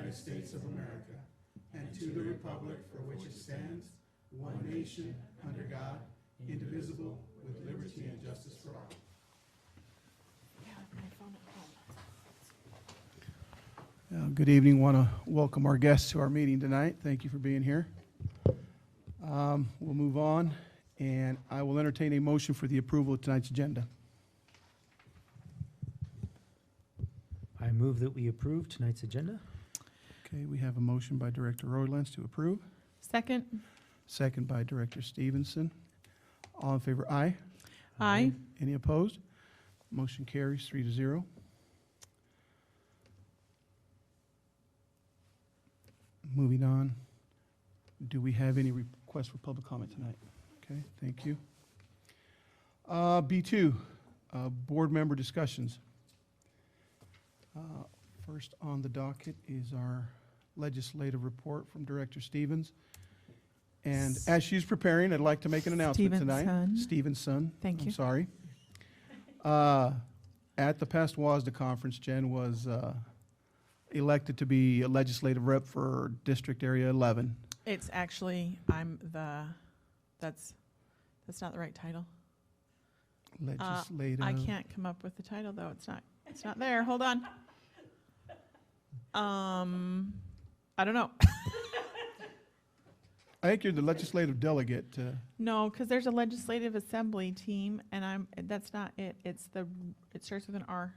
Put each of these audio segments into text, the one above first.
United States of America and to the republic for which it stands, one nation, under God, indivisible, with liberty and justice for all. Good evening. Want to welcome our guests to our meeting tonight. Thank you for being here. We'll move on, and I will entertain a motion for the approval of tonight's agenda. I move that we approve tonight's agenda. Okay, we have a motion by Director Roylance to approve. Second. Second by Director Stevenson. All in favor, aye. Aye. Any opposed? Motion carries 3-0. Moving on. Do we have any requests for public comment tonight? Okay, thank you. B2, board member discussions. First on the docket is our legislative report from Director Stevens. And as she's preparing, I'd like to make an announcement tonight. Stevenson. Thank you. I'm sorry. At the past WASDA conference, Jen was elected to be a legislative rep for District Area 11. It's actually, that's not the right title. Legislative. I can't come up with the title though. It's not there. Hold on. I don't know. I think you're the legislative delegate. No, because there's a legislative assembly team, and that's not it. It starts with an R.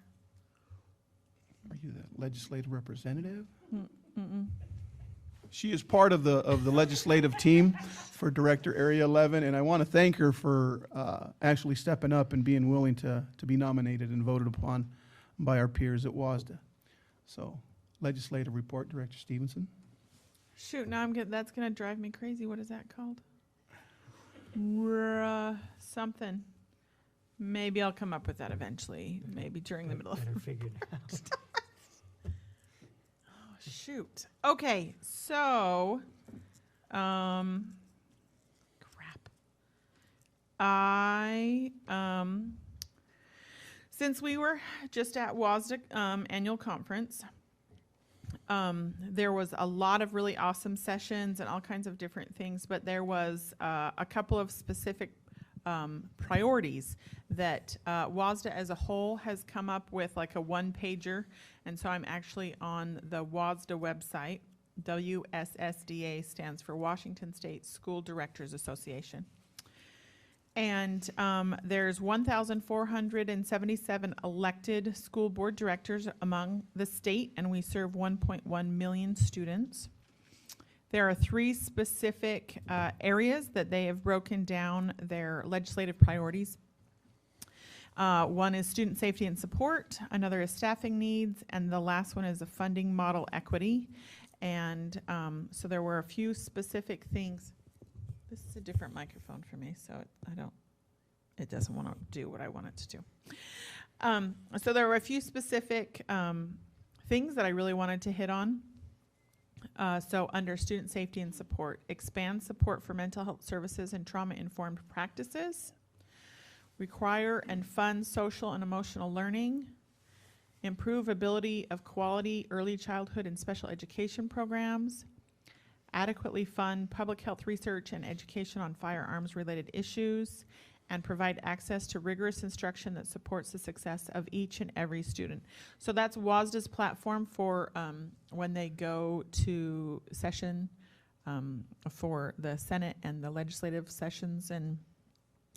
Are you the legislative representative? Mm-mm. She is part of the legislative team for Director Area 11, and I want to thank her for actually stepping up and being willing to be nominated and voted upon by our peers at WASDA. So, legislative report, Director Stevenson. Shoot, now that's going to drive me crazy. What is that called? Something. Maybe I'll come up with that eventually. Maybe during the middle of Better figured out. Oh, shoot. Okay, so, crap. Since we were just at WASDA annual conference, there was a lot of really awesome sessions and all kinds of different things, but there was a couple of specific priorities that WASDA as a whole has come up with, like a one-pager, and so I'm actually on the WASDA website. WSSDA stands for Washington State School Directors Association. And there's 1,477 elected school board directors among the state, and we serve 1.1 million students. There are 3 specific areas that they have broken down their legislative priorities. One is student safety and support, another is staffing needs, and the last one is a funding model equity. And so there were a few specific things. This is a different microphone for me, so it doesn't want to do what I want it to do. So there were a few specific things that I really wanted to hit on. So under student safety and support, expand support for mental health services and trauma-informed practices, require and fund social and emotional learning, improve ability of quality early childhood and special education programs, adequately fund public health research and education on firearms-related issues, and provide access to rigorous instruction that supports the success of each and every student. So that's WASDA's platform for when they go to session for the Senate and the legislative sessions, and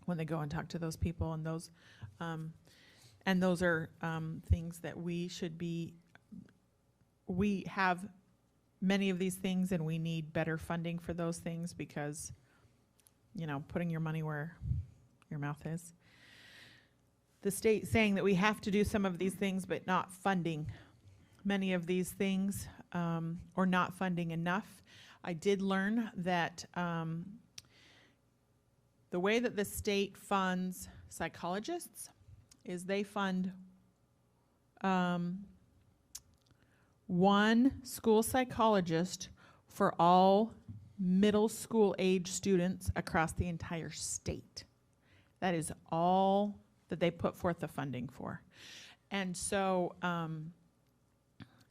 when they go and talk to those people, and those are things that we should be. We have many of these things, and we need better funding for those things because, putting your money where your mouth is. The state saying that we have to do some of these things, but not funding many of these things, or not funding enough. I did learn that the way that the state funds psychologists is they fund one school psychologist for all middle school age students across the entire state. That is all that they put forth the funding for. And so, and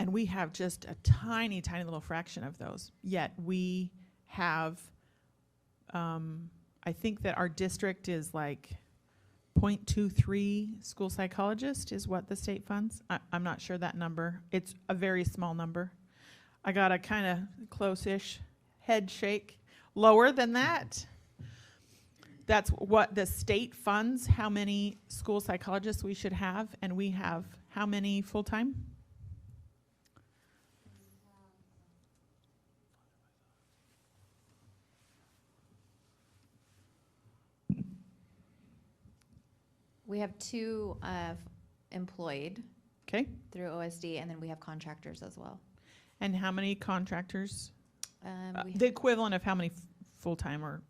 And we have just a tiny, tiny little fraction of those. Yet we have, I think that our district is like 0.23 school psychologist is what the state funds. I'm not sure that number. It's a very small number. I got a kind of close-ish head shake. Lower than that. That's what the state funds, how many school psychologists we should have, and we have how many full-time? We have 2 employed Okay. through OSD, and then we have contractors as well. And how many contractors? We The equivalent of how many full-time or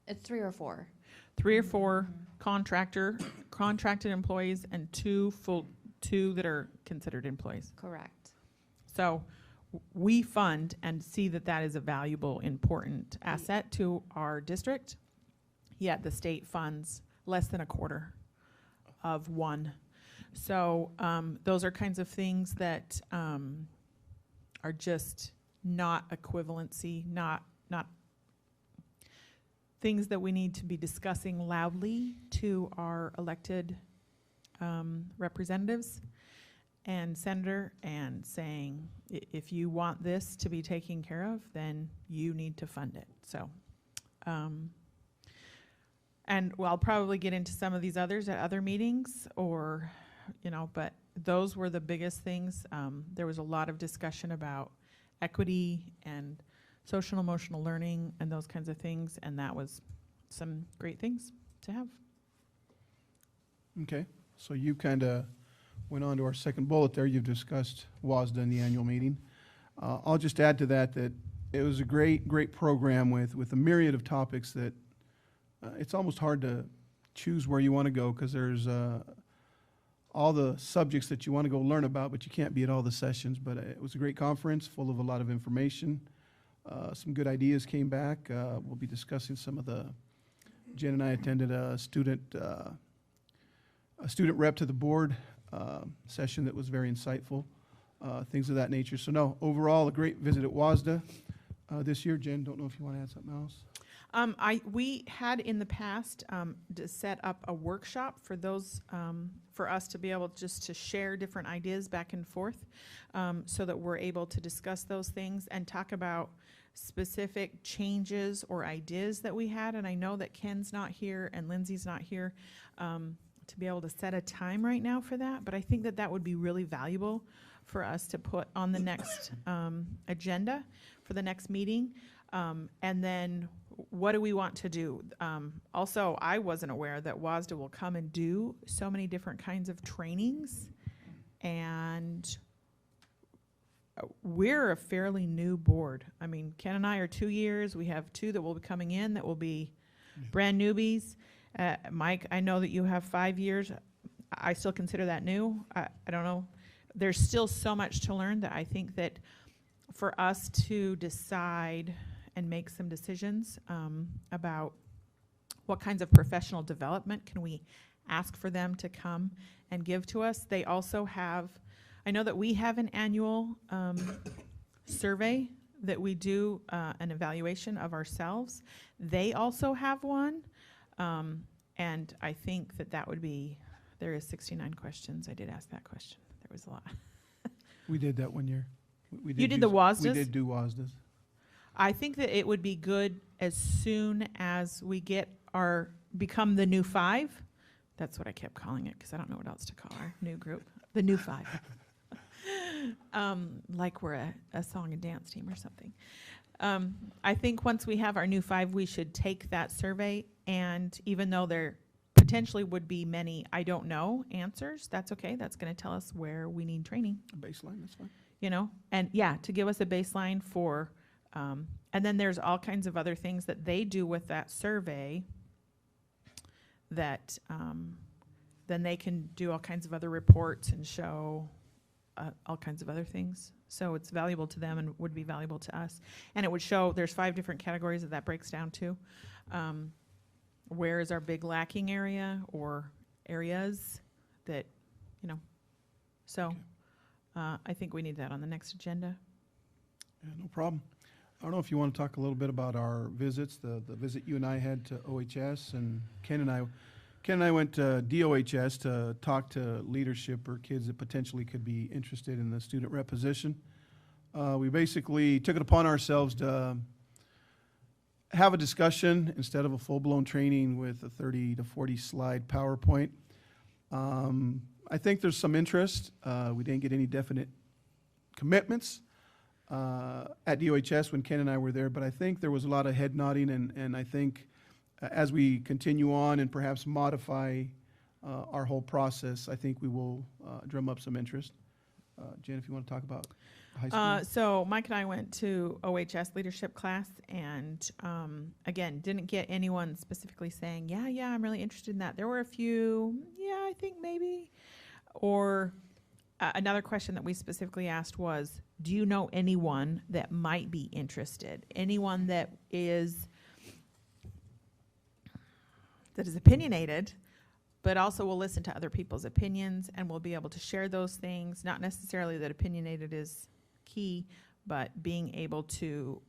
It's 3 or 4. 3 or 4 contracted employees and 2 that are considered employees. Correct. So we fund and see that that is a valuable, important asset to our district. Yet the state funds less than a quarter of one. So those are kinds of things that are just not equivalency, not things that we need to be discussing loudly to our elected representatives and senator and saying, if you want this to be taken care of, then you need to fund it. So, and well, I'll probably get into some of these others at other meetings or, but those were the biggest things. There was a lot of discussion about equity and social and emotional learning and those kinds of things, and that was some great things to have. Okay, so you kind of went on to our second bullet there. You've discussed WASDA in the annual meeting. I'll just add to that it was a great program with a myriad of topics that it's almost hard to choose where you want to go because there's all the subjects that you want to go learn about, but you can't be at all the sessions. But it was a great conference full of a lot of information. Some good ideas came back. We'll be discussing some of Jen and I attended a student rep to the board session that was very insightful, things of that nature. So no, overall, a great visit at WASDA this year. Jen, don't know if you want to add something else? We had in the past to set up a workshop for those, for us to be able just to share different ideas back and forth so that we're able to discuss those things and talk about specific changes or ideas that we had. And I know that Ken's not here and Lindsay's not here to be able to set a time right now for that. But I think that would be really valuable for us to put on the next agenda for the next meeting. And then what do we want to do? Also, I wasn't aware that WASDA will come and do so many different kinds of trainings. And we're a fairly new board. I mean, Ken and I are 2 years. We have 2 that will be coming in that will be brand newbies. Mike, I know that you have 5 years. I still consider that new. I don't know. There's still so much to learn that I think that for us to decide and make some decisions about what kinds of professional development can we ask for them to come and give to us. They also have, I know that we have an annual survey that we do an evaluation of ourselves. They also have one, and I think that would be, there is 69 questions. I did ask that question. There was a lot. We did that one year. We You did the WASDAs? We did do WASDAs. I think that it would be good as soon as we become the new 5. That's what I kept calling it because I don't know what else to call our new group. The new 5. Like we're a song and dance team or something. I think once we have our new 5, we should take that survey, and even though there potentially would be many I don't know answers, that's okay. That's going to tell us where we need training. A baseline, that's fine. And to give us a baseline for, and then there's all kinds of other things that they do with that survey that then they can do all kinds of other reports and show all kinds of other things. So it's valuable to them and would be valuable to us. And it would show there's 5 different categories that breaks down to. Where is our big lacking area or areas that, So Okay. I think we need that on the next agenda. Yeah, no problem. I don't know if you want to talk a little bit about our visits, the visit you and I had to OHS, and Ken and I went to DOHS to talk to leadership or kids that potentially could be interested in the student rep position. We basically took it upon ourselves to have a discussion instead of a full-blown training with a 30 to 40 slide PowerPoint. I think there's some interest. We didn't get any definite commitments at DOHS when Ken and I were there, but I think there was a lot of head nodding, and I think as we continue on and perhaps modify our whole process, I think we will drum up some interest. Jen, if you want to talk about high school. So Mike and I went to OHS leadership class, and again, didn't get anyone specifically saying, yeah, I'm really interested in that. There were a few, yeah, I think maybe. Or another question that we specifically asked was, do you know anyone that might be interested? Anyone that is opinionated, but also will listen to other people's opinions and will be able to share those things. Not necessarily that opinionated is key, but being able to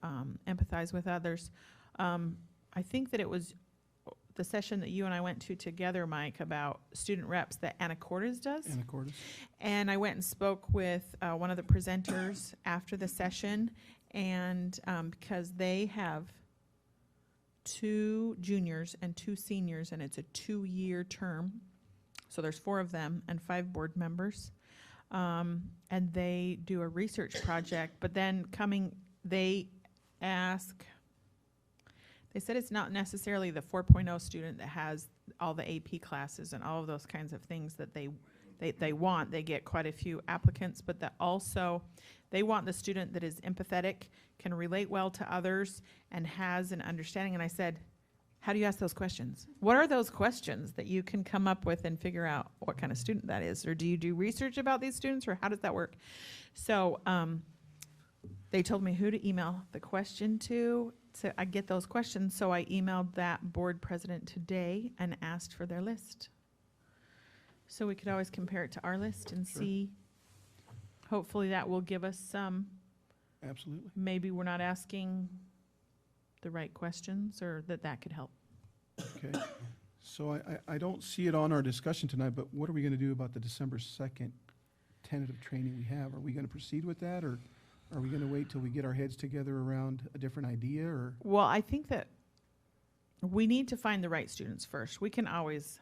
empathize with others. I think that it was the session that you and I went to together, Mike, about student reps that Anacortes does. Anacortes. And I went and spoke with one of the presenters after the session, and because they have 2 juniors and 2 seniors, and it's a 2-year term. So there's 4 of them and 5 board members. And they do a research project, but then they said it's not necessarily the 4.0 student that has all the AP classes and all of those kinds of things that they want. They get quite a few applicants, but that also they want the student that is empathetic, can relate well to others, and has an understanding. And I said, how do you ask those questions? What are those questions that you can come up with and figure out what kind of student that is? Or do you do research about these students, or how does that work? So they told me who to email the question to I get those questions. So I emailed that board president today and asked for their list. So we could always compare it to our list and Sure. see. Hopefully that will give us some, Absolutely. maybe we're not asking the right questions, or that could help. Okay. So I don't see it on our discussion tonight, but what are we going to do about the December 2nd tentative training we have? Are we going to proceed with that, or are we going to wait till we get our heads together around a different idea, or? Well, I think that we need to find the right students first. We can always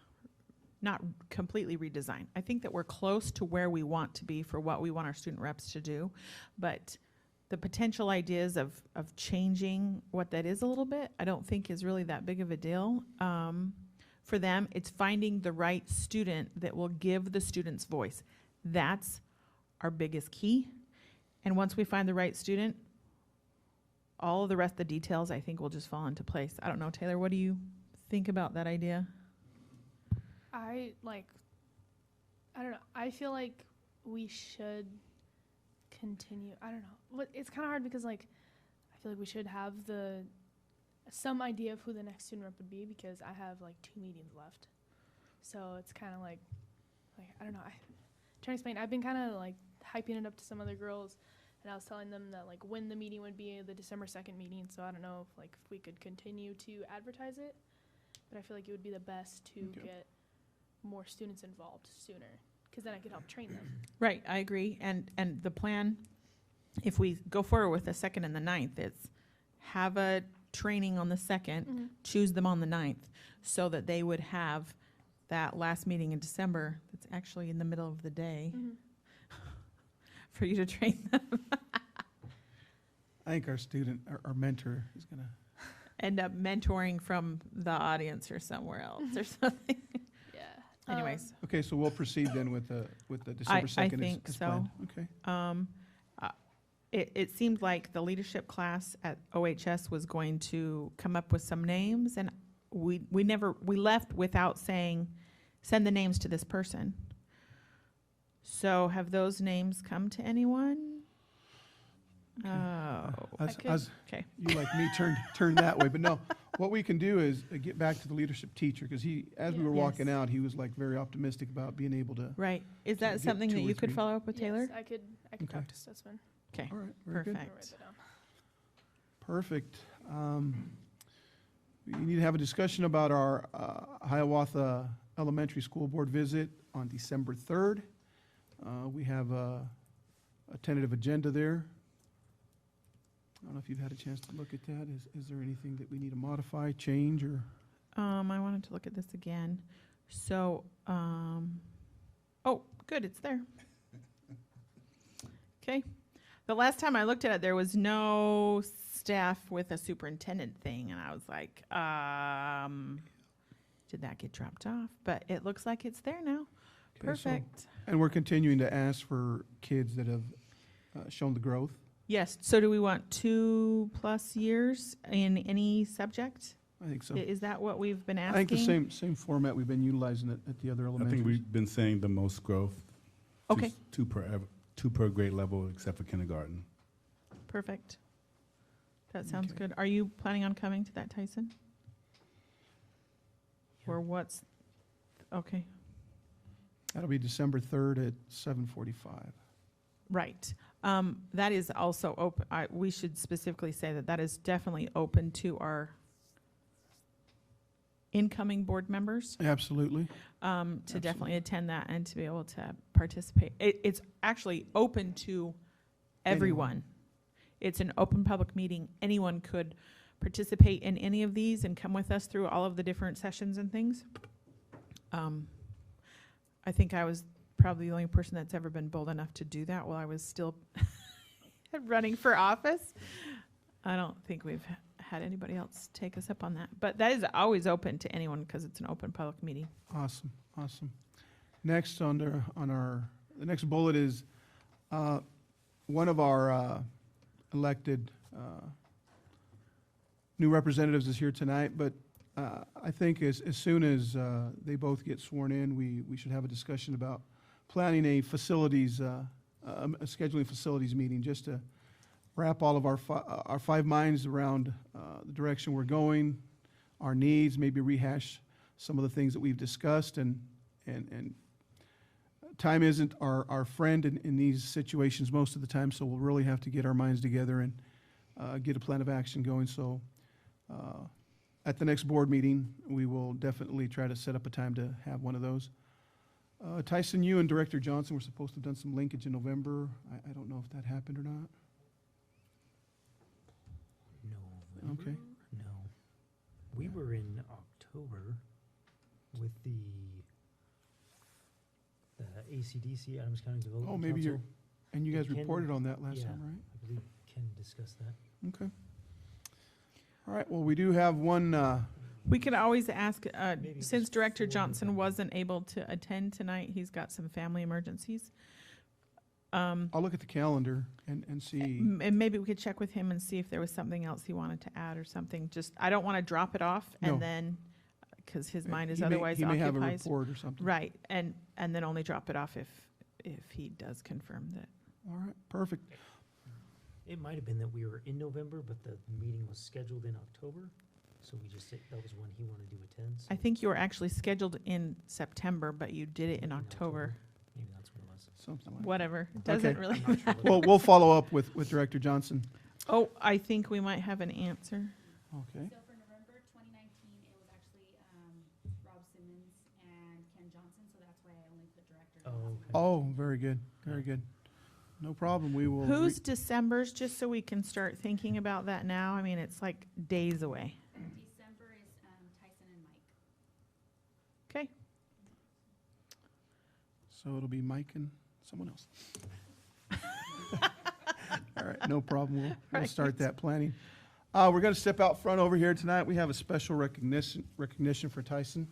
not completely redesign. I think that we're close to where we want to be for what we want our student reps to do, but the potential ideas of changing what that is a little bit, I don't think is really that big of a deal. For them, it's finding the right student that will give the students voice. That's our biggest key. And once we find the right student, all of the rest of the details, I think, will just fall into place. I don't know, Taylor, what do you think about that idea? I don't know. I feel like we should continue. I don't know. It's kind of hard because I feel like we should have some idea of who the next student rep would be, because I have 2 meetings left. So it's kind of like I don't know. I'm trying to explain. I've been kind of hyping it up to some other girls, and I was telling them that when the meeting would be, the December 2nd meeting. So I don't know if if we could continue to advertise it, but I feel like it would be the best to get more students involved sooner, because then I could help train them. Right, I agree. And the plan, if we go forward with the 2nd and the 9th, it's have a training on the 2nd, choose them on the 9th, so that they would have that last meeting in December that's actually in the middle of the day for you to train them. I think our student, our mentor is going to. End up mentoring from the audience or somewhere else or something. Yeah. Anyways. Okay, so we'll proceed then with the December 2nd. I think as so. planned. Okay. It seemed like the leadership class at OHS was going to come up with some names, and we left without saying, send the names to this person. So have those names come to anyone? Oh, I As- could, as- okay. You like me turned that way, but no. What we can do is get back to the leadership teacher, because he, as we were walking Yes. out, he was like very optimistic about being able to. Right. Is to that get something 2 that or you could 3. follow up with Taylor? Yes, I could talk Okay. to Stutzman. Okay, All right, very good. I'll write perfect. that down. Perfect. We need to have a discussion about our Hiawatha Elementary School Board visit on December 3rd. We have a tentative agenda there. I don't know if you've had a chance to look at that. Is there anything that we need to modify, change, or? I wanted to look at this again. So, oh, good, it's there. Okay. The last time I looked at it, there was no staff with a superintendent thing, and I was like, did that get dropped off? But it looks like it's there now. Okay, so- Perfect. And we're continuing to ask for kids that have shown the growth. Yes, so do we want 2+ years in any subject? I think so. Is that what we've been I asking? think the same format we've been utilizing at the other I elementaries. think we've been saying the most growth. Okay. Two per grade level, except for kindergarten. Perfect. That sounds Okay. good. Are you planning on coming to that, Tyson? Yeah. Or what's, okay, That'll be December 3rd at 7:45. right. That is also open, we should specifically say that that is definitely open to our incoming board members, Absolutely. to definitely attend that and to be able to participate. It's actually open to everyone. It's an open public meeting. Anyone could participate in any of these and come with us through all of the different sessions and things. I think I was probably the only person that's ever been bold enough to do that while I was still running for office. I don't think we've had anybody else take us up on that. But that is always open to anyone because it's an open public meeting. Awesome, awesome. Next the next bullet is one of our elected new representatives is here tonight, but I think as soon as they both get sworn in, we should have a discussion about planning a facilities, a scheduling facilities meeting, just to wrap all of our 5 minds around the direction we're going, our needs, maybe rehash some of the things that we've discussed, and time isn't our friend in these situations most of the time, so we'll really have to get our minds together and get a plan of action going. So at the next board meeting, we will definitely try to set up a time to have one of those. Tyson, you and Director Johnson were supposed to have done some linkage in November. I don't know if that happened or not. November? Okay. No. We were in October with the ACDC, Adams County Development Oh, maybe you're, Council. and you guys Ken- reported on that last yeah. time, right? I believe Ken discussed that. Okay. All right, well, we do have one, We could always ask, Maybe since just Director forward Johnson them. wasn't able to attend tonight, he's got some family emergencies. I'll look at the calendar and see. And maybe we could check with him and see if there was something else he wanted to add or something. Just, I don't want to drop it off No. and then, because his mind is He may- otherwise He may have a occupied. report or something. Right, and then only drop it off if he does confirm that. All right, perfect. It might have been that we were in November, but the meeting was scheduled in October. So we just said that was when he wanted to attend. so I think you were actually scheduled in September, but you did it in October. Maybe that's what it was. Something like that. Whatever, it doesn't Okay. really. I'm not sure what- Well, we'll follow up with Director Johnson. Oh, I think we might have an answer. Okay. So for November 2019, it was actually Rob Simmons and Ken Johnson, so that's why I only put director. Oh, okay. Oh, very good, very good. No problem, we will. Who's December's, just so we can start thinking about that now? I mean, it's like days away. December is Tyson and Mike. Okay, So it'll be Mike and someone else. All right, no problem. We'll start that planning. We're going to step out front over here tonight. We have a special recognition for Tyson.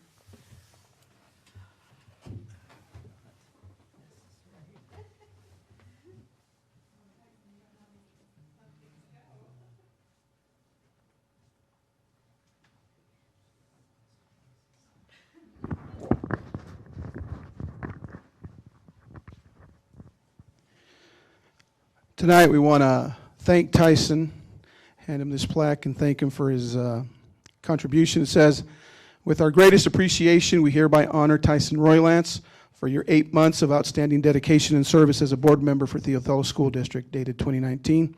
Tonight, we want to thank Tyson, hand him this plaque and thank him for his contribution. It says, with our greatest appreciation, we hereby honor Tyson Roylance for your 8 months of outstanding dedication and service as a board member for Theophilus School District, dated 2019.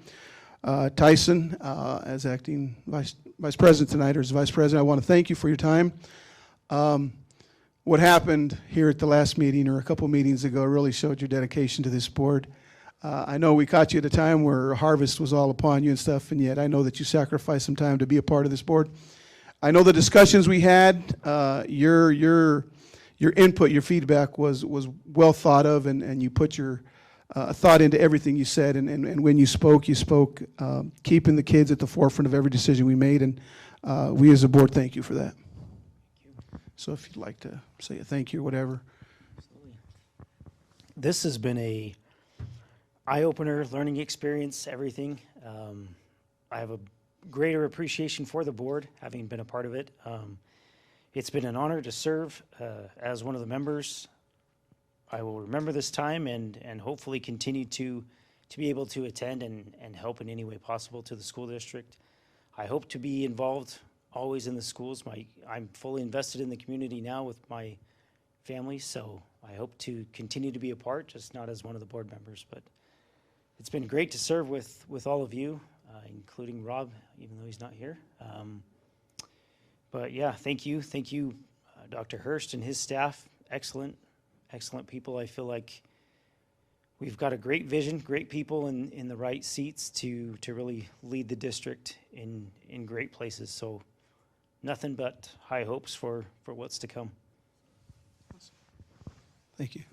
Tyson, as acting vice president tonight, or as vice president, I want to thank you for your time. What happened here at the last meeting or a couple meetings ago really showed your dedication to this board. I know we caught you at a time where harvest was all upon you and stuff, and yet I know that you sacrificed some time to be a part of this board. I know the discussions we had, your input, your feedback was well thought of, and you put your thought into everything you said, and when you spoke keeping the kids at the forefront of every decision we made, and we as a board thank you for that. So if you'd like to say a thank you or whatever. Absolutely. This has been a eye-opener, learning experience, everything. I have a greater appreciation for the board, having been a part of it. It's been an honor to serve as one of the members. I will remember this time and hopefully continue to be able to attend and help in any way possible to the school district. I hope to be involved always in the schools. I'm fully invested in the community now with my family, so I hope to continue to be a part, just not as one of the board members. But it's been great to serve with all of you, including Rob, even though he's not here. But yeah, thank you, Dr. Hurst and his staff. Excellent people. I feel like we've got a great vision, great people in the right seats to really lead the district in great places. So nothing but high hopes for what's to come. Thank you.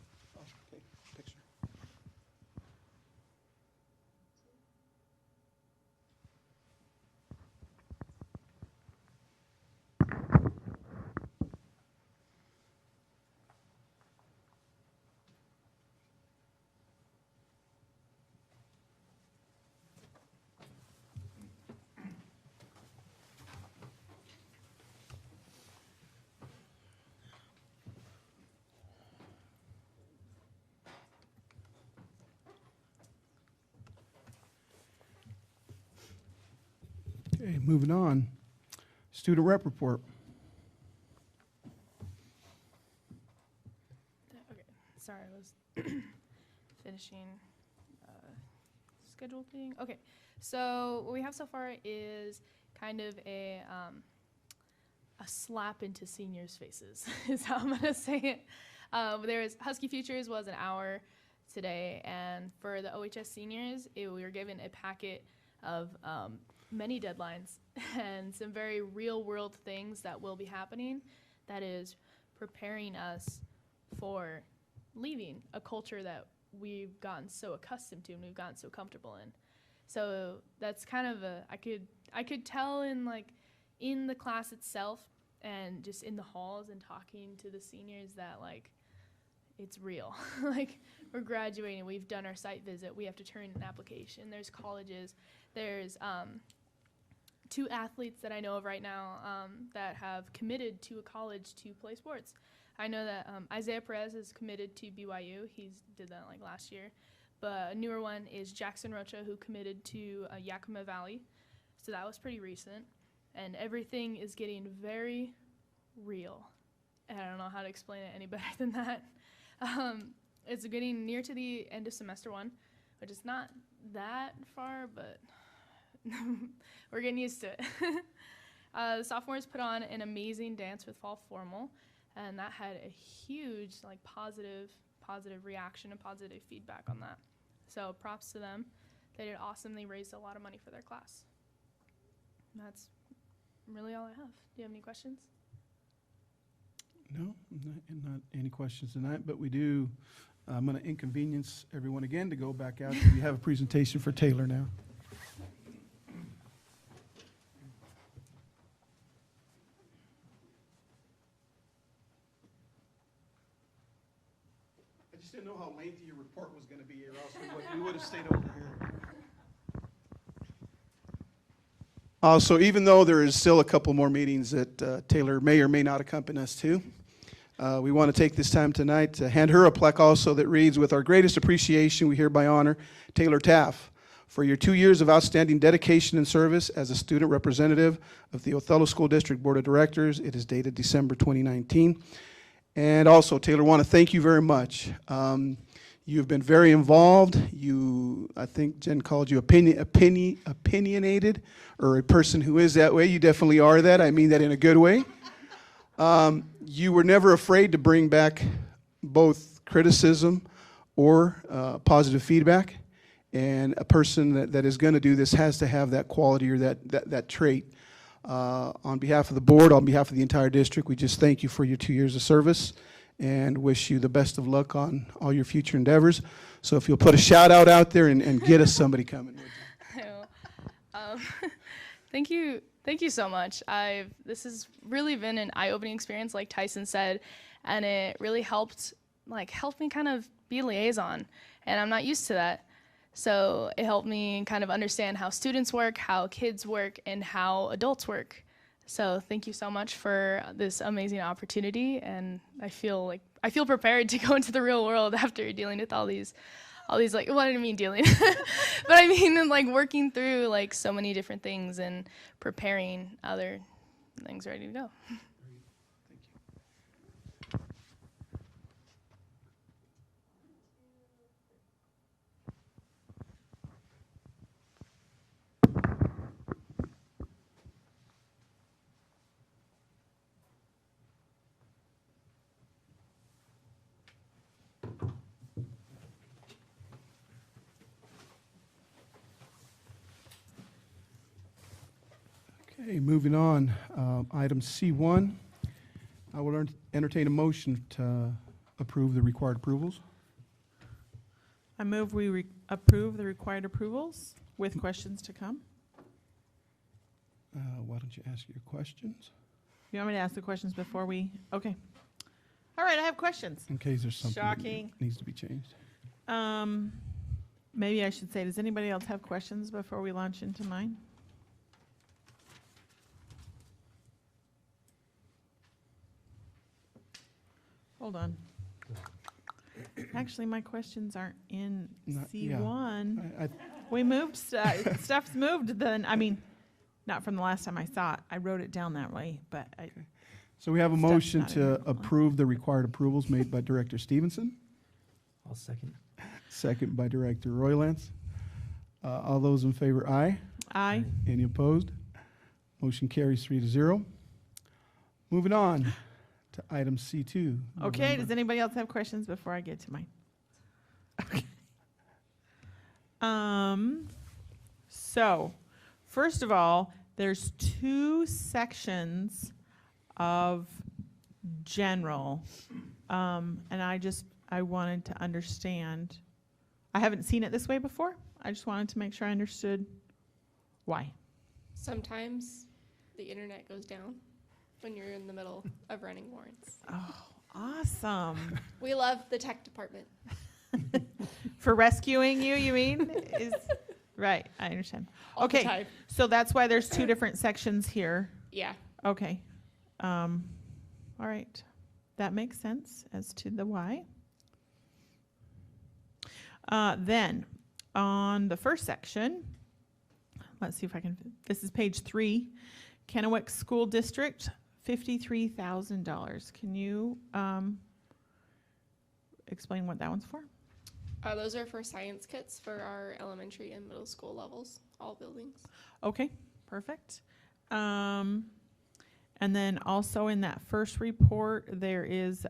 Okay, moving on. Student rep report. Okay, sorry, I was finishing schedule thing. Okay, so what we have so far is kind of a slap into seniors' faces, is how I'm gonna say it. There's Husky Futures was an hour today, and for the OHS seniors, we were given a packet of many deadlines and some very real world things that will be happening that is preparing us for leaving a culture that we've gotten so accustomed to and we've gotten so comfortable in. So that's kind of I could tell in the class itself and just in the halls and talking to the seniors that it's real. We're graduating, we've done our site visit, we have to turn in an application. There's colleges, there's 2 athletes that I know of right now that have committed to a college to play sports. I know that Isaiah Perez is committed to BYU. He did that last year. But a newer one is Jackson Rocha, who committed to Yakima Valley. So that was pretty recent. And everything is getting very real. And I don't know how to explain it any better than that. It's getting near to the end of semester 1, which is not that far, but we're getting used to it. The sophomores put on an amazing dance with fall formal, and that had a huge positive reaction and positive feedback on that. So props to them. They did awesome. They raised a lot of money for their class. And that's really all I have. Do you have any questions? No, not any questions tonight, but we do. I'm going to inconvenience everyone again to go back out. We have a presentation for Taylor now. I just didn't know how lengthy your report was going to be, or else we would have stayed over here. So even though there is still a couple more meetings that Taylor may or may not accompany us to, we want to take this time tonight to hand her a plaque also that reads, with our greatest appreciation, we hereby honor Taylor Taff for your 2 years of outstanding dedication and service as a student representative of the Othello School District Board of Directors. It is dated December 2019. And also, Taylor, want to thank you very much. You've been very involved. I think Jen called you opinionated, or a person who is that way. You definitely are that. I mean that in a good way. You were never afraid to bring back both criticism or positive feedback. And a person that is going to do this has to have that quality or that trait. On behalf of the board, on behalf of the entire district, we just thank you for your 2 years of service and wish you the best of luck on all your future endeavors. So if you'll put a shout out there and get us somebody coming. Thank you so much. This has really been an eye-opening experience, like Tyson said, and it really helped me kind of be a liaison, and I'm not used to that. So it helped me kind of understand how students work, how kids work, and how adults work. So thank you so much for this amazing opportunity, and I feel prepared to go into the real world after dealing with all these like, well, I didn't mean dealing, but I mean like working through like so many different things and preparing other things ready to go. Okay, moving on. Item C1, I will entertain a motion to approve the required approvals. I move we approve the required approvals with questions to come. Why don't you ask your questions? You want me to ask the questions before we, okay. All right, I have questions. In case there's something that Shocking. needs to be changed. Maybe I should say, does anybody else have questions before we launch into mine? Hold on. Actually, my questions aren't in Yeah. C1. We moved, stuff's moved then, I mean, not from the last time I saw it. I wrote it down that way, but So we have a Stuff's motion not in to there. approve the required approvals made by Director Stevenson, I'll second. second by Director Roylance. All those in favor, aye. aye. Any opposed? Motion carries 3-0. Moving on to item C2. Okay, November. does anybody else have questions before I get to mine? Okay. So, first of all, there's 2 sections of general, and I wanted to understand. I haven't seen it this way before. I just wanted to make sure I understood why. Sometimes the internet goes down when you're in the middle of running warrants. Oh, awesome. We love the tech department. For rescuing you, you mean? Right, I understand. All the Okay, time. so that's why there's 2 different sections here. Yeah. Okay. All right. That makes sense as to the why. Then, on the first section, let's see if I can, this is page 3, Kennewick School District, $53,000. Can you explain what that one's for? Those are for science kits for our elementary and middle school levels, all buildings. Okay, perfect. And then also in that first report, there is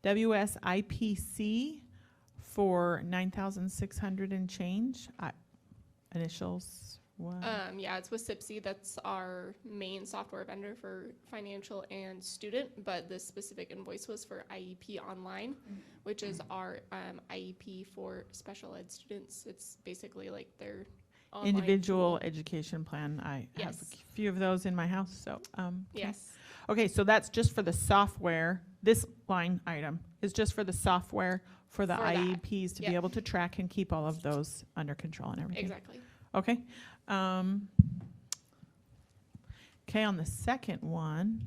WSIPC for 9,600 and change. Initials, what? Yeah, it's with SIPSI. That's our main software vendor for financial and student, but this specific invoice was for IEP Online, which is our IEP for special ed students. It's basically like their online Individual tool. education plan. I have Yes. a few of those in my house, so. Okay. Yes. Okay, so that's just for the software. This line item is just for the software for the For that. IEPs to be Yep. able to track and keep all of those under control and everything. Exactly. Okay. Okay, on the second one,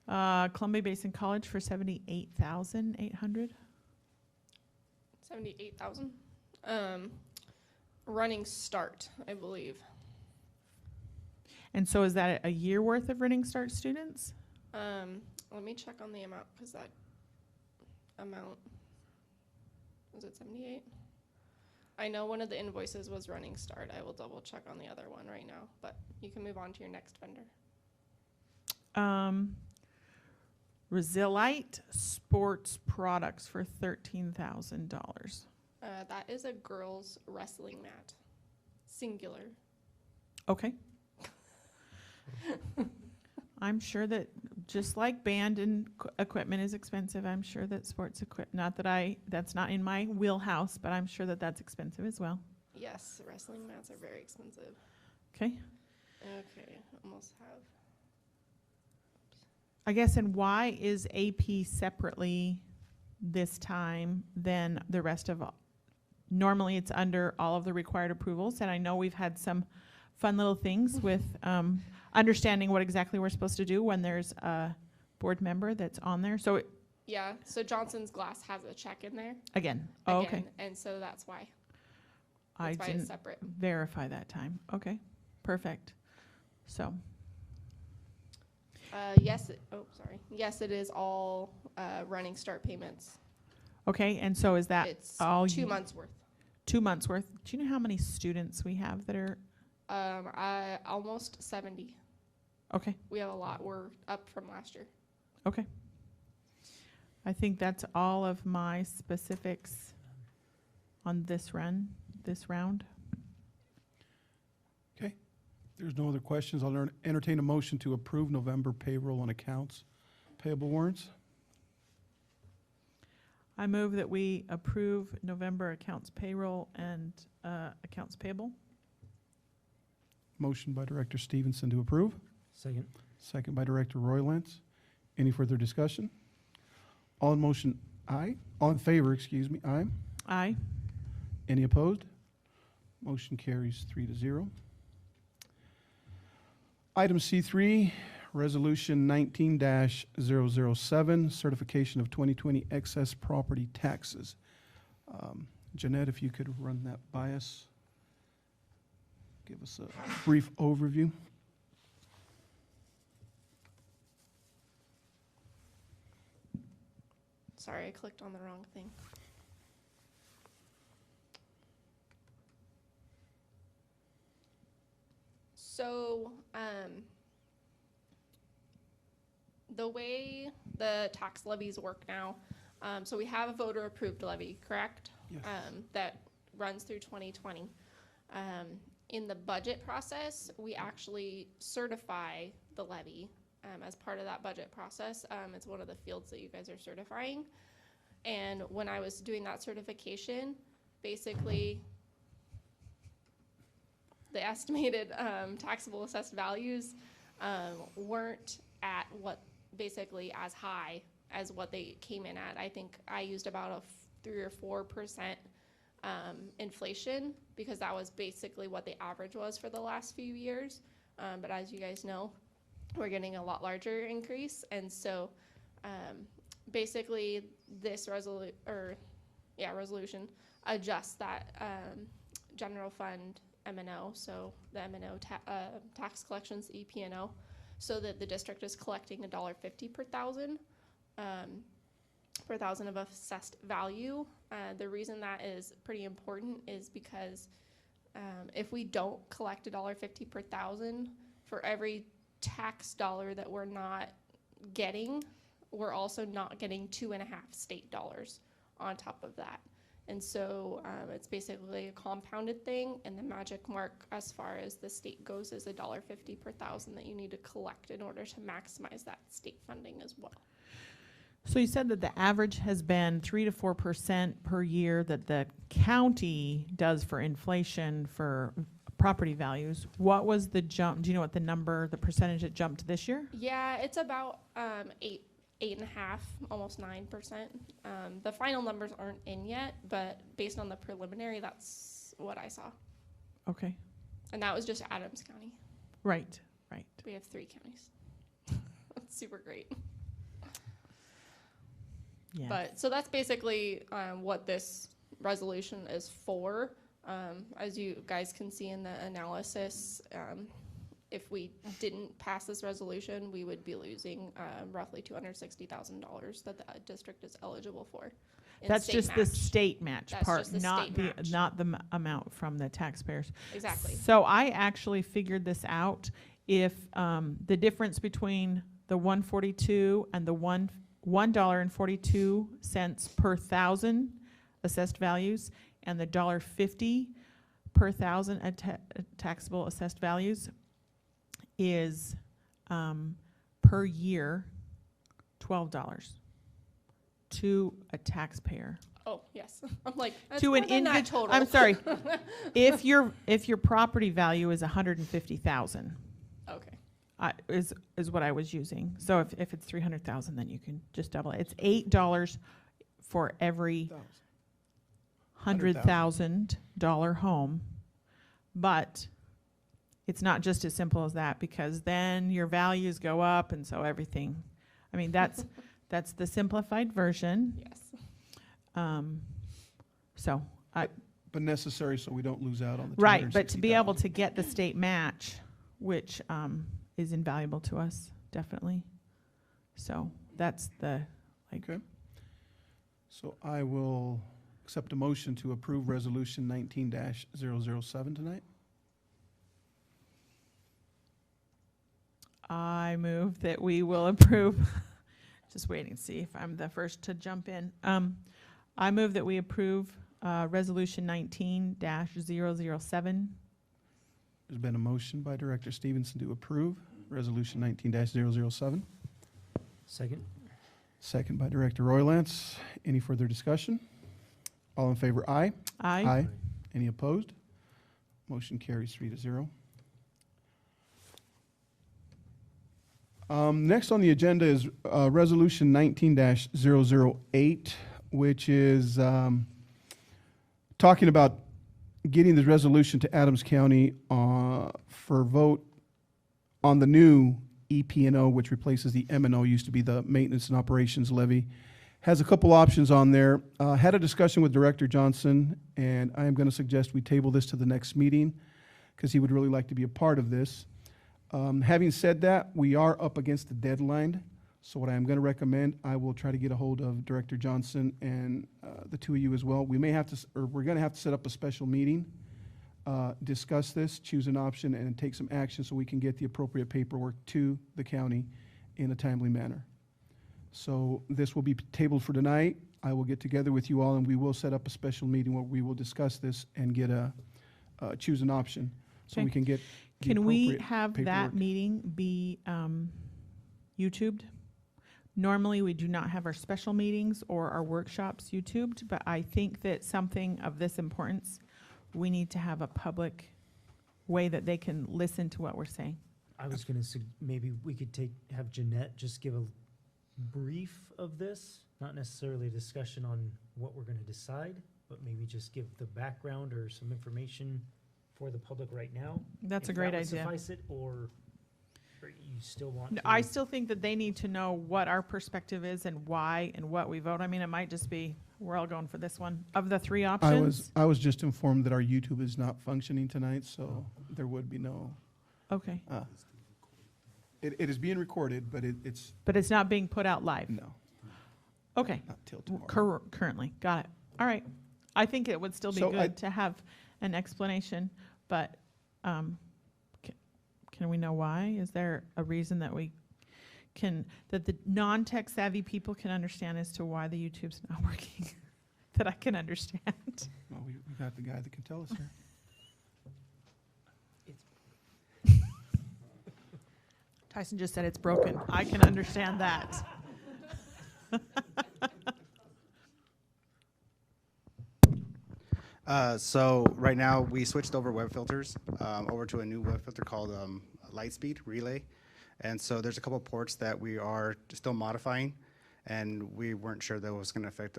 Columbia Basin College for 78,800. 78,000. Running start, I believe. And so is that a year worth of Running Start students? Let me check on the amount, because that amount, was it 78? I know one of the invoices was Running Start. I will double check on the other one right now, but you can move on to your next vendor. Resilite Sports Products for $13,000. That is a girls' wrestling mat, singular. Okay. I'm sure that just like band and equipment is expensive, I'm sure that sports equipment, not that that's not in my wheelhouse, but I'm sure that that's expensive as well. Yes, wrestling mats are very expensive. Okay. Okay, almost have. I guess, and why is AP separately this time than the rest of, normally it's under all of the required approvals, and I know we've had some fun little things with understanding what exactly we're supposed to do when there's a board member that's on there. So Yeah, so Johnson's Glass has a check in there. again, Again, and so that's why. I That's why it's didn't separate. verify that time. Okay, perfect. So, Yes, Yes, it is all Running Start payments. okay, and so is that It's all 2 months worth. 2 months worth? Do you know how many students we have that are, Almost 70. okay, We have a lot. We're up from last year. okay. I think that's all of my specifics on this round. Okay. There's no other questions. I'll entertain a motion to approve November payroll and accounts payable warrants. I move that we approve November accounts payroll and accounts payable. Motion by Director Stevenson to approve. Second. Second by Director Roylance. Any further discussion? All in motion, aye. All in favor, excuse me, aye. Aye. Any opposed? Motion carries 3-0. Item C3, Resolution 19-007, Certification of 2020 Excess Property Taxes. Jeanette, if you could run that by us. Give us a brief overview. Sorry, I clicked on the wrong thing. So, the way the tax levies work now, so we have a voter-approved levy, correct? Yes. That runs through 2020. In the budget process, we actually certify the levy as part of that budget process. It's one of the fields that you guys are certifying. And when I was doing that certification, basically, the estimated taxable assessed values weren't at what basically as high as what they came in at. I think I used about a 3 or 4% inflation, because that was basically what the average was for the last few years. But as you guys know, we're getting a lot larger increase, and so basically this resolution adjusts that general fund M&O, so the M&O tax collections, EP&O, so that the district is collecting $1.50 per thousand of assessed value. The reason that is pretty important is because if we don't collect $1.50 per thousand, for every tax dollar that we're not getting, we're also not getting 2.5 state dollars on top of that. And so it's basically a compounded thing, and the magic mark as far as the state goes is $1.50 per thousand that you need to collect in order to maximize that state funding as well. So you said that the average has been 3 to 4% per year that the county does for inflation for property values. What was the jump? Do you know what the percentage that jumped this year? Yeah, it's about 8.5, almost 9%. The final numbers aren't in yet, but based on the preliminary, that's what I saw. Okay, And that was just Adams County. right. We have 3 counties. That's super great. Yeah. But so that's basically what this resolution is for. As you guys can see in the analysis, if we didn't pass this resolution, we would be losing roughly $260,000 that the district is eligible for. in That's state just the match. state match That's part, just the not state the, match. not the amount from the taxpayers. Exactly. So I actually figured this out. If the difference between the 142 and the $1.42 per thousand assessed values and the $1.50 per thousand taxable assessed values is per year $12 to a taxpayer. Oh, yes. I'm like, that's To more an than that individual, total. I'm sorry, if your property value is 150,000, Okay. is what I was using. So if it's 300,000, then you can just double it. It's $8 for every $100,000 home. But it's not just as simple as that, because then your values go up, and so everything. I mean, that's the simplified version. Yes. So But necessary so we don't lose out on the right, but to be able $260,000. to get the state match, which is invaluable to us, definitely. So that's the, like, Okay. So I will accept a motion to approve Resolution 19-007 tonight. I move that we will approve, just waiting to see if I'm the first to jump in. I move that we approve Resolution 19-007. There's been a motion by Director Stevenson to approve Resolution 19-007. Second? Second by Director Roylance. Any further discussion? All in favor, aye. Aye. Any opposed? Motion carries 3-0. Next on the agenda is Resolution 19-008, which is talking about getting the resolution to Adams County for vote on the new EP&O, which replaces the M&O, used to be the Maintenance and Operations Levy. Has a couple options on there. Had a discussion with Director Johnson, and I am going to suggest we table this to the next meeting because he would really like to be a part of this. Having said that, we are up against the deadline, so what I am going to recommend, I will try to get a hold of Director Johnson and the two of you as well. We may have to, or we're going to have to set up a special meeting, discuss this, choose an option, and take some action so we can get the appropriate paperwork to the county in a timely manner. So this will be tabled for tonight. I will get together with you all, and we will set up a special meeting where we will discuss this and get choose an option so Okay. we can get the Can we appropriate have that paperwork. meeting be YouTubed? Normally, we do not have our special meetings or our workshops YouTubed, but I think that something of this importance, we need to have a public way that they can listen to what we're saying. I was gonna maybe we could have Jeanette just give a brief of this, not necessarily a discussion on what we're gonna decide, but maybe just give the background or some information for the public right now. That's a If great that would idea. Suffice it, or you still want No, to? I still think that they need to know what our perspective is and why and what we vote. I mean, it might just be, we're all going for this one. Of the three options? I was just informed that our YouTube is not functioning tonight, so there would be no. Okay, It is being recorded, but it's but it's not being put out live? no, Okay, not till tomorrow. currently, got it. All right. I think it would still be So good to have an explanation, but can we know why? Is there a reason that that the non-tech savvy people can understand as to why the YouTube's not working? That I can understand? Well, we got the guy that can tell us here. Tyson just said it's broken. I can understand that. So right now we switched over web filters over to a new web filter called Lightspeed Relay, and so there's a couple ports that we are still modifying, and we weren't sure that was going to affect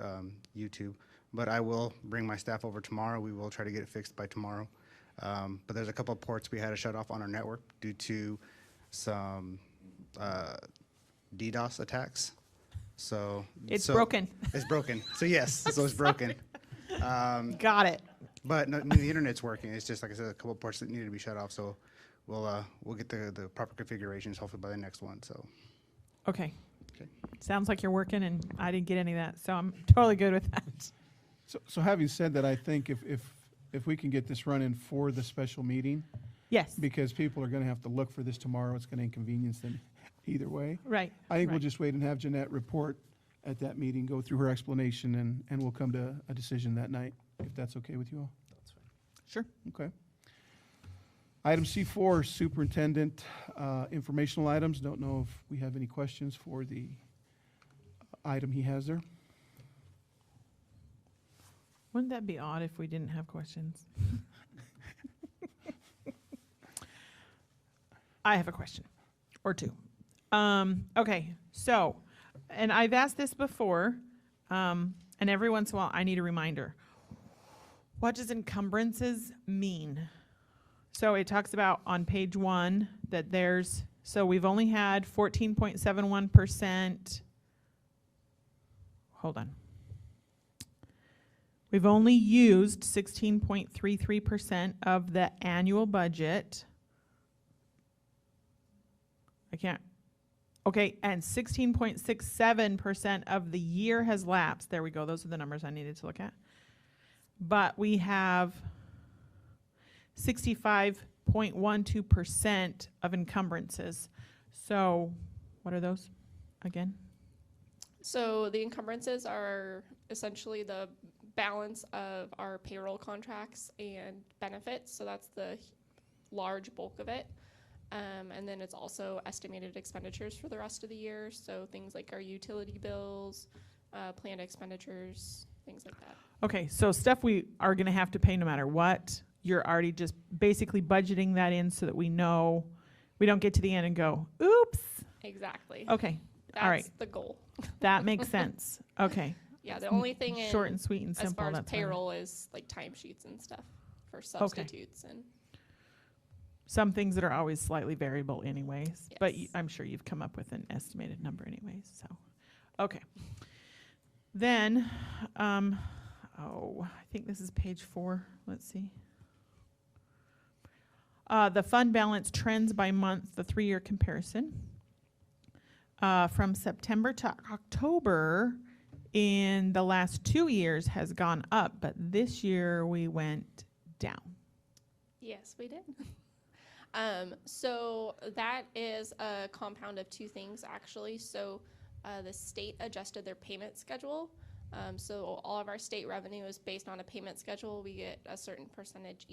YouTube. But I will bring my staff over tomorrow. We will try to get it fixed by tomorrow. But there's a couple ports we had to shut off on our network due to some DDoS attacks. So It's broken. It's broken. So yes, so it's broken. Got it. But no, the internet's working. It's just, like I said, a couple ports that needed to be shut off, so we'll get the proper configurations hopefully by the next one, so. Okay. Okay. Sounds like you're working, and I didn't get any of that, so I'm totally good with that. So having said that, I think if we can get this running for the special meeting, Yes. because people are gonna have to look for this tomorrow, it's gonna inconvenience them either way. Right. I think we'll right. just wait and have Jeanette report at that meeting, go through her explanation, and we'll come to a decision that night, if that's okay with you all. Sure. Okay. Item C4, Superintendent, informational items. Don't know if we have any questions for the item he has there. Wouldn't that be odd if we didn't have questions? I have a question or two. Okay, so, and I've asked this before, and every once in a while I need a reminder. What does encumbrances mean? So it talks about on page 1 that so we've only had 14.71%. Hold on. We've only used 16.33% of the annual budget. Okay, and 16.67% of the year has lapsed. There we go. Those are the numbers I needed to look at. But we have 65.12% of encumbrances. So what are those again? So the encumbrances are essentially the balance of our payroll contracts and benefits. So that's the large bulk of it. And then it's also estimated expenditures for the rest of the year. So things like our utility bills, planned expenditures, things like that. Okay, so stuff we are going to have to pay no matter what. You're already just basically budgeting that in so that we know we don't get to the end and go, oops. Exactly. Okay, That's all right. the goal. That makes sense. Okay. Yeah, the only thing in, Short and sweet and as simple. far as That's fine. payroll is like timesheets and stuff for substitutes and Some things that are always slightly variable anyways, but Yes. I'm sure you've come up with an estimated number anyways, so. Okay. Then, I think this is page 4. Let's see. The fund balance trends by month, the 3-year comparison. From September to October in the last 2 years has gone up, but this year we went down. yes, we did. So that is a compound of two things actually. So the state adjusted their payment schedule. So all of our state revenue is based on a payment schedule. We get a certain percentage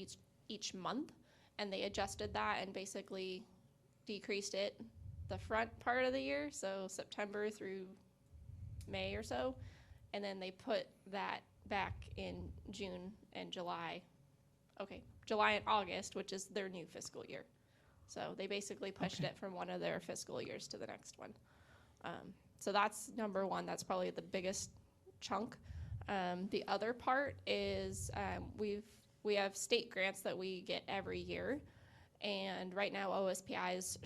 each month, and they adjusted that and basically decreased it the front part of the year, so September through May or so, and then they put that back in June and July. Okay, July and August, which is their new fiscal year. So they basically pushed it from one of their fiscal years to the next one. So that's number one. That's probably the biggest chunk. The other part is we have state grants that we get every year, and right now OSPI is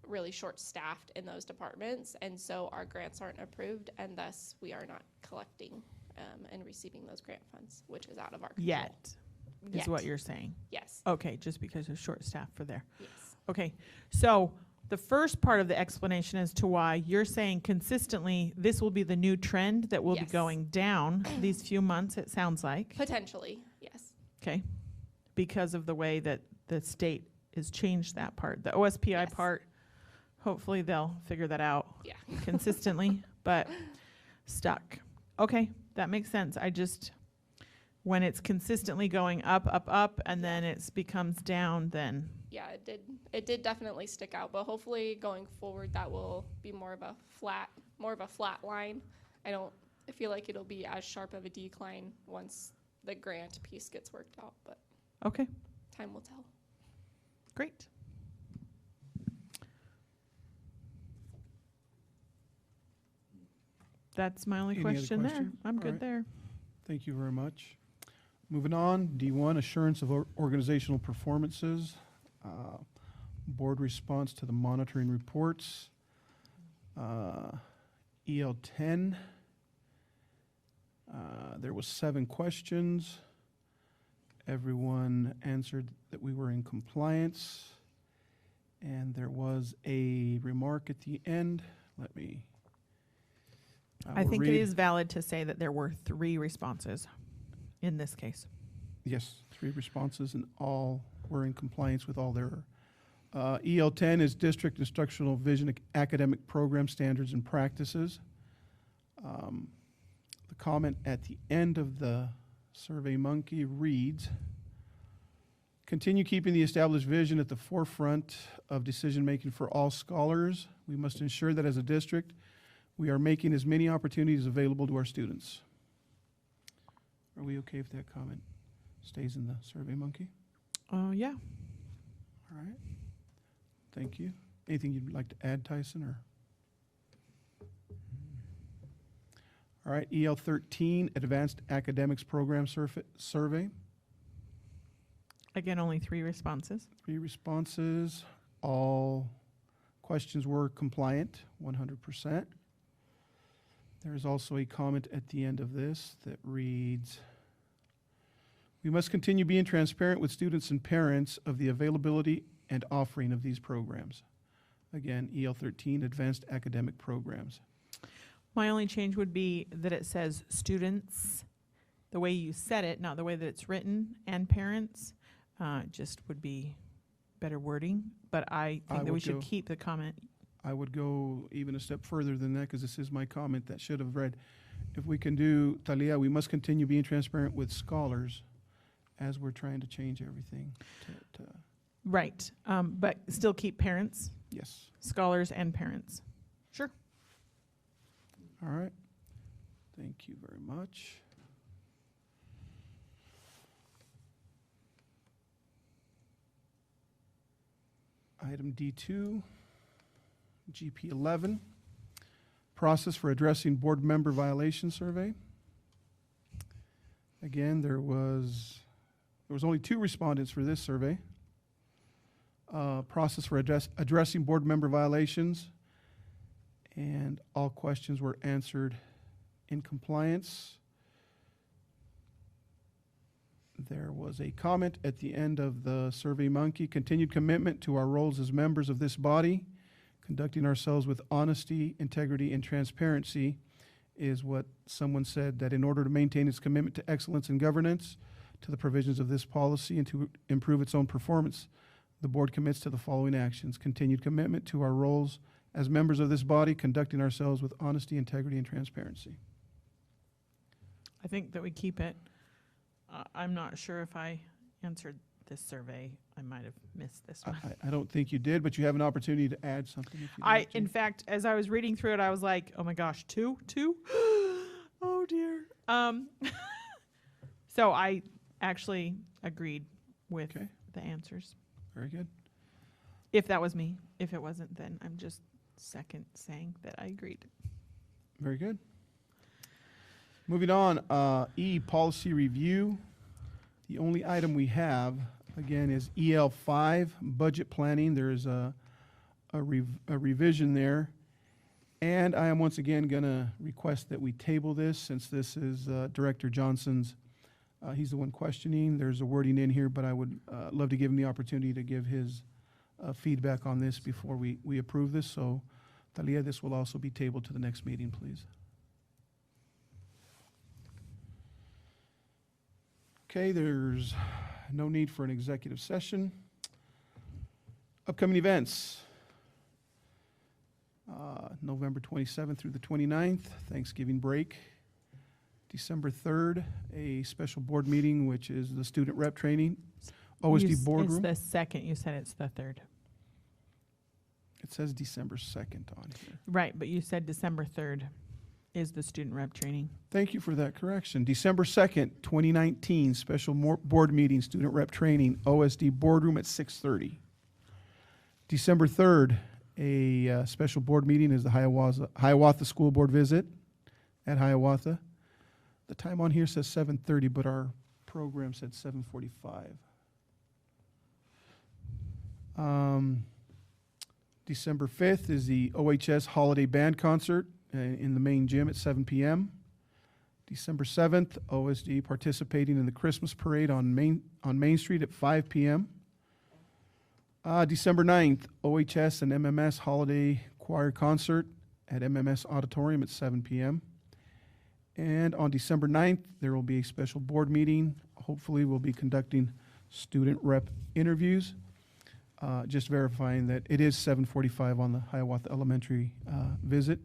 really short-staffed in those departments, and so our grants aren't approved, and thus we are not collecting and receiving those grant funds, which is out of our control. Yet, is Yet. what you're saying. Yes. Okay, just because of short staff for there. Yes. Okay, so the first part of the explanation as to why you're saying consistently this will be the new trend that will be Yes. going down these few months, it sounds like. Potentially, yes. Okay, because of the way that the state has changed that part. The OSPI Yes. part, hopefully they'll figure that out Yeah. consistently, but stuck. Okay, that makes sense. When it's consistently going up, up, up, and then it becomes down, then, Yeah, it did definitely stick out, but hopefully going forward that will be more of a flat line. I feel like it'll be as sharp of a decline once the grant piece gets worked out, but okay, time will tell. great. That's my only Any other question there. question? I'm All good right. there. Thank you very much. Moving on, D1, assurance of organizational performances. Board response to the monitoring reports. EL10, there was 7 questions. Everyone answered that we were in compliance. And there was a remark at the end. I will think it read. is valid to say that there were 3 responses in this case. Yes, 3 responses, and all were in compliance with all their. EL10 is District Instructional Vision Academic Program Standards and Practices. The comment at the end of the Survey Monkey reads, continue keeping the established vision at the forefront of decision-making for all scholars. We must ensure that as a district, we are making as many opportunities available to our students. Are we okay if that comment stays in the Survey Monkey? Oh, yeah. All right. Thank you. Anything you'd like to add, Tyson, or? All right, EL13, Advanced Academics Program Survey. Again, only 3 responses. 3 responses. All questions were compliant, 100%. There's also a comment at the end of this that reads, we must continue being transparent with students and parents of the availability and offering of these programs. Again, EL13, Advanced Academic Programs. My only change would be that it says students, the way you said it, not the way that it's written, and parents. Just would be better wording, but I think that we would should go- keep the comment. I would go even a step further than that, because this is my comment that should have read, if we can do, Talia, we must continue being transparent with scholars as we're trying to change everything to Right, but still keep parents, yes. scholars, and parents. Sure. All right. Thank you very much. Item D2, GP11, process for addressing board member violation survey. Again, there was only 2 respondents for this survey. Process for addressing board member violations, and all questions were answered in compliance. There was a comment at the end of the Survey Monkey, continued commitment to our roles as members of this body, conducting ourselves with honesty, integrity, and transparency, is what someone said, that in order to maintain its commitment to excellence and governance, to the provisions of this policy, and to improve its own performance, the board commits to the following actions: continued commitment to our roles as members of this body, conducting ourselves with honesty, integrity, and transparency. I think that we keep it. I'm not sure if I answered this survey. I might have missed this one. I don't think you did, but you have an opportunity to add something if you'd like to. In fact, as I was reading through it, I was like, oh my gosh, 2? Oh dear. So I actually agreed with Okay. the answers. Very good. If that was me. If it wasn't, then I'm just second saying that I agreed. Very good. Moving on, E, policy review. The only item we have, again, is EL5, budget planning. There's a revision there. And I am once again going to request that we table this, since this is Director Johnson's. He's the one questioning. There's a wording in here, but I would love to give him the opportunity to give his feedback on this before we approve this. So, Talia, this will also be tabled to the next meeting, please. Okay, there's no need for an executive session. Upcoming events. November 27th through the 29th, Thanksgiving break. December 3rd, a special board meeting, which is the student rep training, OSD boardroom. It's the second. You said it's the 3rd. It says December 2nd on here. Right, but you said December 3rd is the student rep training. Thank you for that correction. December 2nd, 2019, special board meeting, student rep training, OSD boardroom at 6:30. December 3rd, a special board meeting is the Hiawatha School Board visit at Hiawatha. The time on here says 7:30, but our program said 7:45. December 5th is the OHS Holiday Band Concert in the main gym at 7 p.m. December 7th, OSD participating in the Christmas parade on Main Street at 5 p.m. December 9th, OHS and MMS holiday choir concert at MMS Auditorium at 7 p.m. And on December 9th, there will be a special board meeting. Hopefully, we'll be conducting student rep interviews. Just verifying that it is 7:45 on the Hiawatha Elementary visit.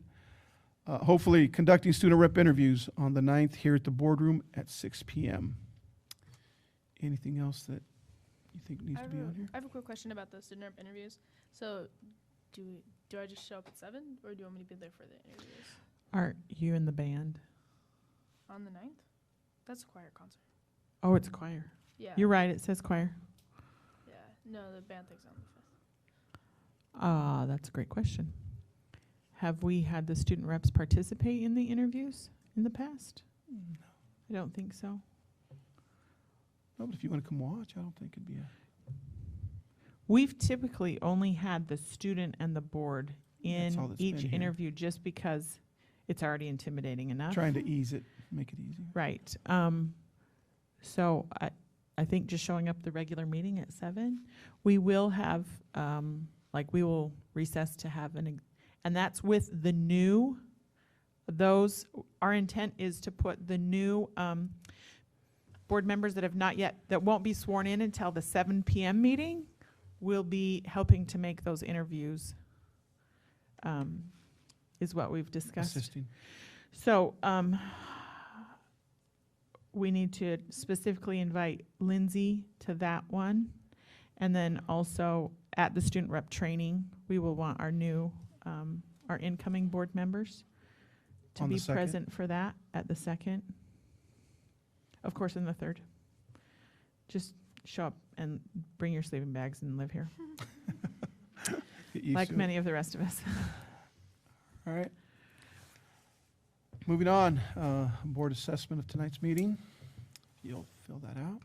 Hopefully, conducting student rep interviews on the 9th here at the boardroom at 6 p.m. Anything else that you think needs to be on here? I have a quick question about the student rep interviews. So, do I just show up at 7, or do you want me to be there for the interviews Are you in the band? on the 9th? That's a choir concert. Oh, it's choir. Yeah. You're right, it says choir. Yeah. No, the band thing's on the 5th. That's a great question. Have we had the student reps participate in the interviews in the past? No. I don't think so. No, but if you want to come watch, I don't think it'd be a... We've typically only had the student and the board That's all in that's been each here. interview just because it's already intimidating enough. Trying to ease it, make it easier. Right. So I think just showing up the regular meeting at 7, we will have, we will recess to have and that's with the new, our intent is to put the new board members that have not yet, that won't be sworn in until the 7 p.m. meeting, will be helping to make those interviews, is what we've discussed. Assisting. So, we need to specifically invite Lindsay to that one. And then also at the student rep training, we will want our new, our incoming board members to On the be 2nd? present for that at the 2nd. Of course, in the 3rd. Just show up and bring your sleeping bags and live here, Get used like to it. many of the rest of us. All right. Moving on, board assessment of tonight's meeting. You'll fill that out.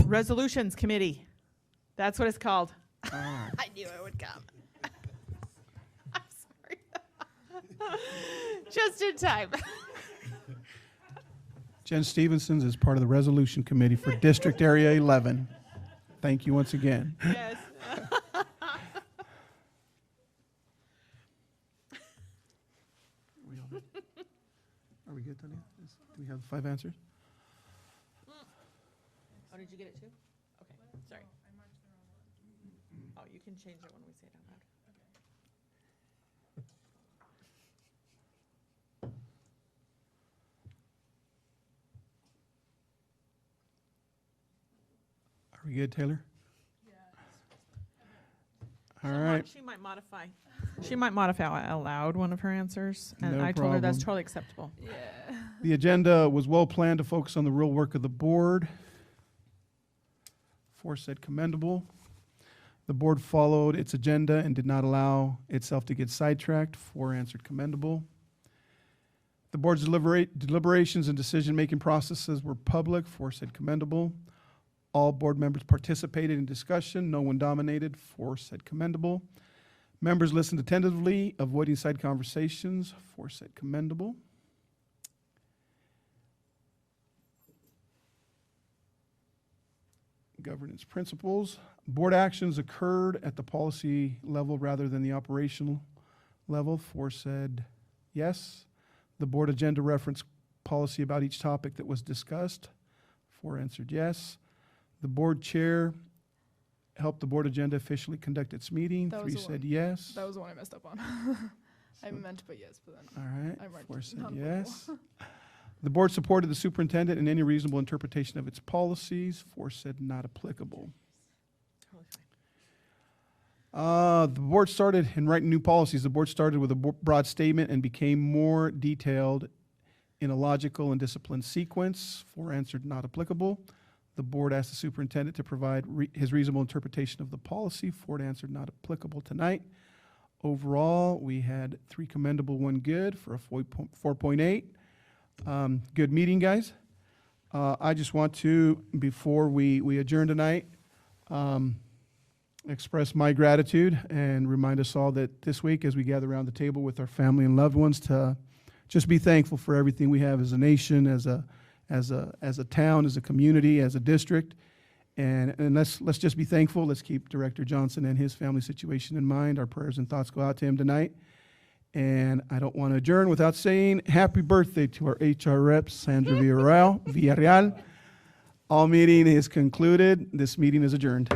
Resolutions Committee. That's what it's called. All right. I knew it would come. I'm sorry. Just in time. Jen Stevenson's is part of the resolution committee for District Area 11. Thank you once again. Yes. Are we good, Tanya? Do we have the 5 answers? Oh, did you get it too? Okay, sorry. Oh, you can change it when we say it out loud. Are we good, Taylor? All right. She might modify. She might modify out loud one of her answers, and No I told her that's problem. totally acceptable. The agenda was well planned to focus on the real work of the board. 4 said commendable. The board followed its agenda and did not allow itself to get sidetracked. 4 answered commendable. The board's deliberations and decision-making processes were public. 4 said commendable. All board members participated in discussion. No one dominated. 4 said commendable. Members listened attentively, avoiding side conversations. 4 said commendable. Governance principles. Board actions occurred at the policy level rather than the operational level. 4 said yes. The board agenda referenced policy about each topic that was discussed. 4 answered yes. The board chair helped the board agenda officially conduct its meeting. That was 3 the said one. yes. That was the one I messed up on. I So- meant to put yes, but then All right, I marked 4 said non-applicable. yes. The board supported the superintendent in any reasonable interpretation of its policies. 4 said not applicable. The board started in writing new policies. The board started with a broad statement and became more detailed in a logical and disciplined sequence. 4 answered not applicable. The board asked the superintendent to provide his reasonable interpretation of the policy. 4 answered not applicable tonight. Overall, we had 3 commendable, 1 good for a 4.8. Good meeting, guys. I just want to, before we adjourn tonight, express my gratitude and remind us all that this week, as we gather around the table with our family and loved ones, to just be thankful for everything we have as a nation, as a town, as a community, as a district. And let's just be thankful. Let's keep Director Johnson and his family situation in mind. Our prayers and thoughts go out to him tonight. And I don't want to adjourn without saying happy birthday to our HR rep, Sandra Villarreal. All meeting is concluded. This meeting is adjourned.